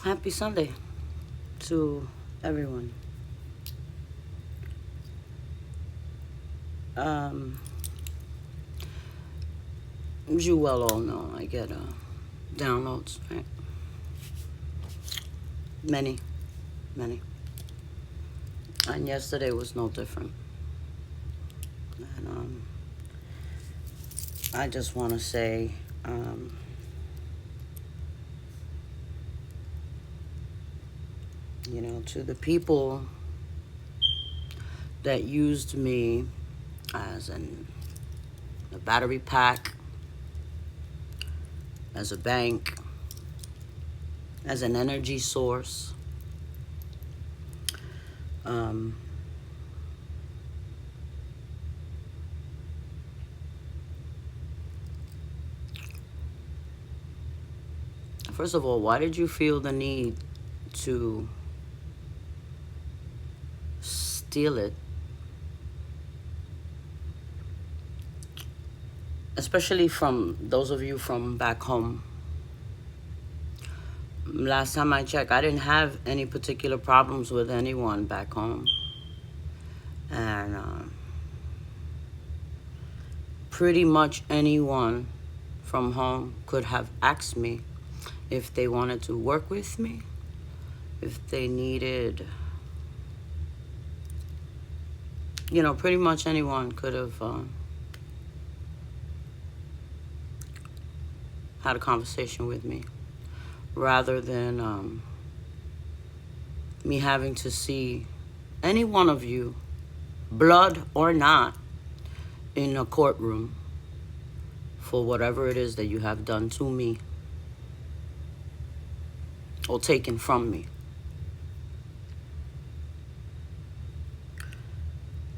Happy Sunday to everyone. Um, as you well all know, I get downloads, right? Many, many. And yesterday was no different. And I just want to say, to the people that used me as a battery pack, as a bank, as an energy source. First of all, why did you feel the need to steal it? Especially from those of you from back home. Last time I checked, I didn't have any particular problems with anyone back home. And pretty much anyone from home could have asked me if they wanted to work with me, if they needed, pretty much anyone could have had a conversation with me, rather than me having to see any one of you, blood or not, in a courtroom for whatever it is that you have done to me or taken from me.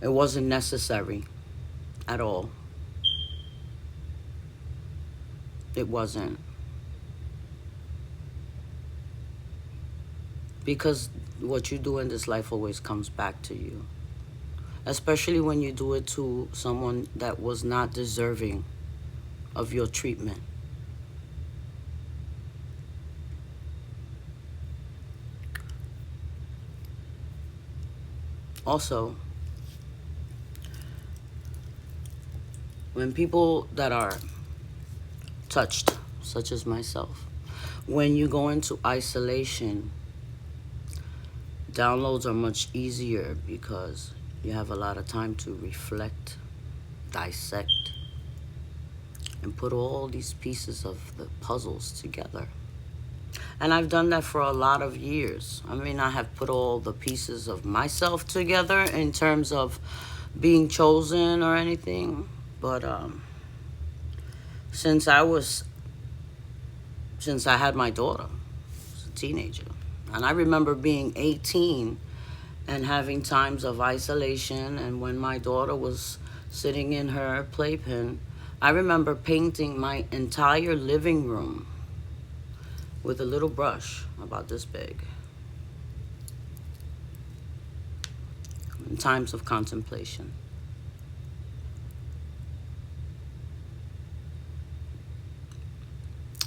It wasn't necessary at all. It wasn't. Because what you do in this life always comes back to you. Especially when you do it to someone that was not deserving of your treatment. Also, when people that are touched, such as myself, when you go into isolation, downloads are much easier because you have a lot of time to reflect, dissect, and put all these pieces of the puzzles together. And I've done that for a lot of years. I mean, I have put all the pieces of myself together in terms of being chosen or anything. But since I had my daughter, I was a teenager, and I remember being 18 and having times of isolation, and when my daughter was sitting in her playpen, I remember painting my entire living room with a little brush about this big, in times of contemplation.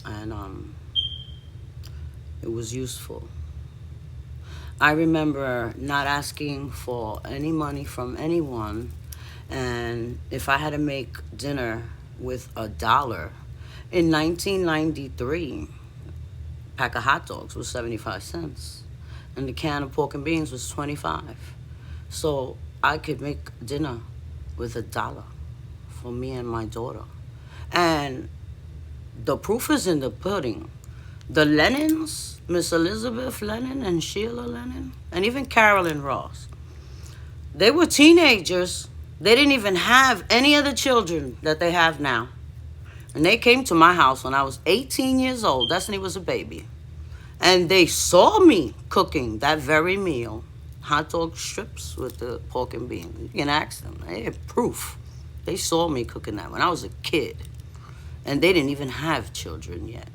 And it was useful. I remember not asking for any money from anyone, and if I had to make dinner with $1 in 1993, pack of hot dogs was 75 cents, and the can of pork and beans was 25. So I could make dinner with $1 for me and my daughter. And the proof is in the pudding. The Lennons, Miss Elizabeth Lennon and Sheila Lennon, and even Carolyn Ross, they were teenagers. They didn't even have any of the children that they have now. And they came to my house when I was 18 years old. Destiny was a baby. And they saw me cooking that very meal, hot dog strips with the pork and beans. You can ask them. They had proof. They saw me cooking that when I was a kid. And they didn't even have children yet.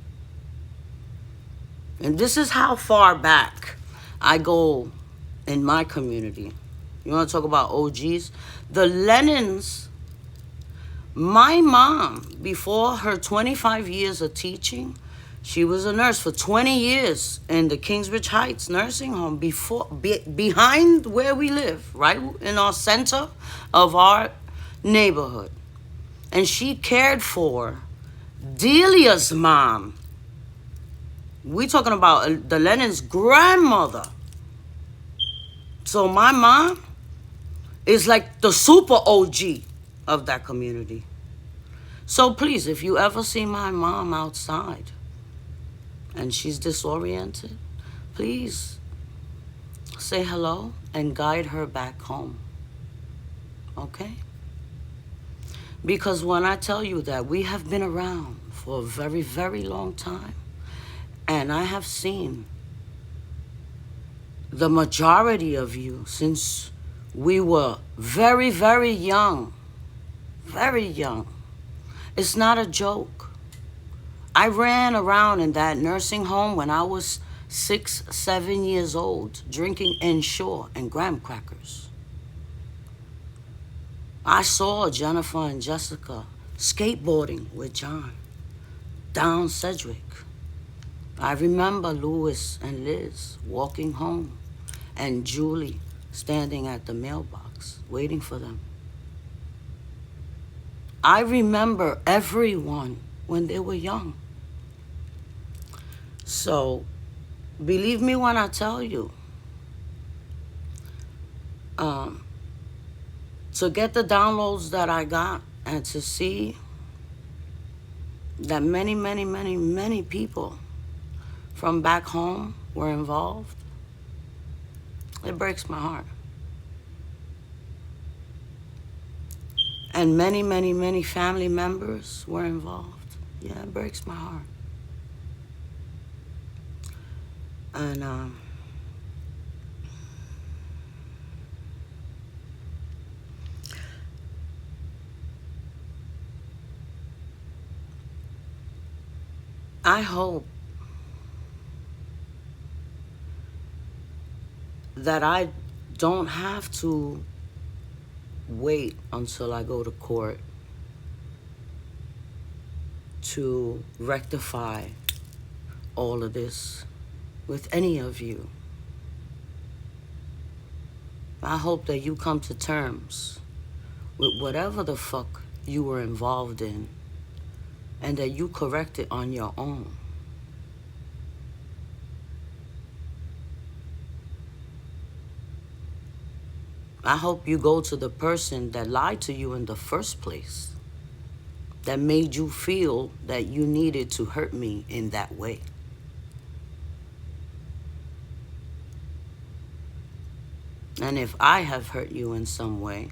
And this is how far back I go in my community. You want to talk about OGs? The Lennons, my mom, before her 25 years of teaching, She was a nurse for 20 years in the Kingsbridge Heights nursing home behind where we live, right in our center of our neighborhood. And she cared for Delia's mom. We talking about the Lennon's grandmother. So my mom is like the super OG of that community. So please, if you ever see my mom outside and she's disoriented, please say hello and guide her back home. Okay? Because when I tell you that we have been around for a very, very long time, and I have seen the majority of you since we were very, very young. Very young. It's not a joke. I ran around in that nursing home when I was 6, 7 years old, drinking Ensure and graham crackers. I saw Jennifer and Jessica skateboarding with John down Sedgwick. I remember Louis and Liz walking home and Julie standing at the mailbox waiting for them. I remember everyone when they were young. So believe me when I tell you, to get the downloads that I got and to see that many, many, many, many people from back home were involved, it breaks my heart. And many, many, many family members were involved. Yeah, it breaks my heart. And I hope that I don't have to wait until I go to court to rectify all of this with any of you. I hope that you come to terms with whatever the fuck you were involved in and that you correct it on your own. I hope you go to the person that lied to you in the first place, that made you feel that you needed to hurt me in that way. And if I have hurt you in some way,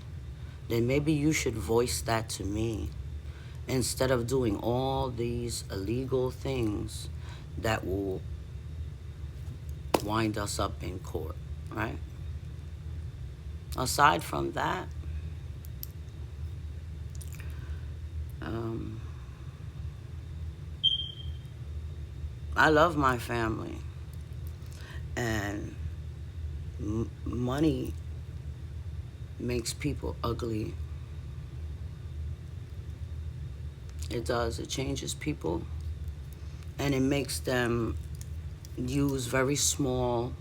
then maybe you should voice that to me instead of doing all these illegal things that will wind us up in court, right? Aside from that, I love my family, and money makes people ugly. It does. It changes people, and it makes them use very small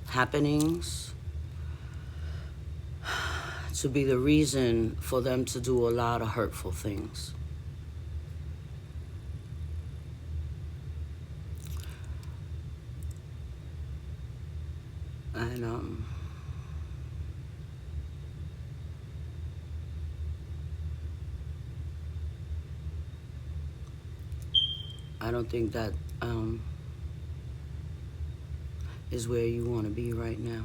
happenings to be the reason for them to do a lot of hurtful things. And I don't think that is where you want to be right now.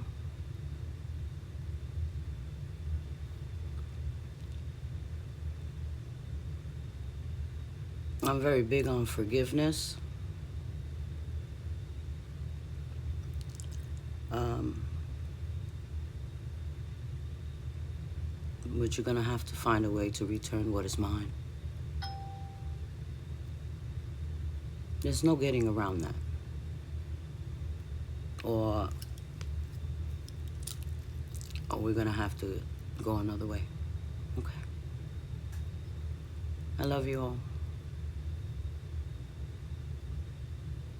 I'm very big on forgiveness. But you're gonna have to find a way to return what is mine. There's no getting around that. Or we're gonna have to go another way. Okay. I love you all.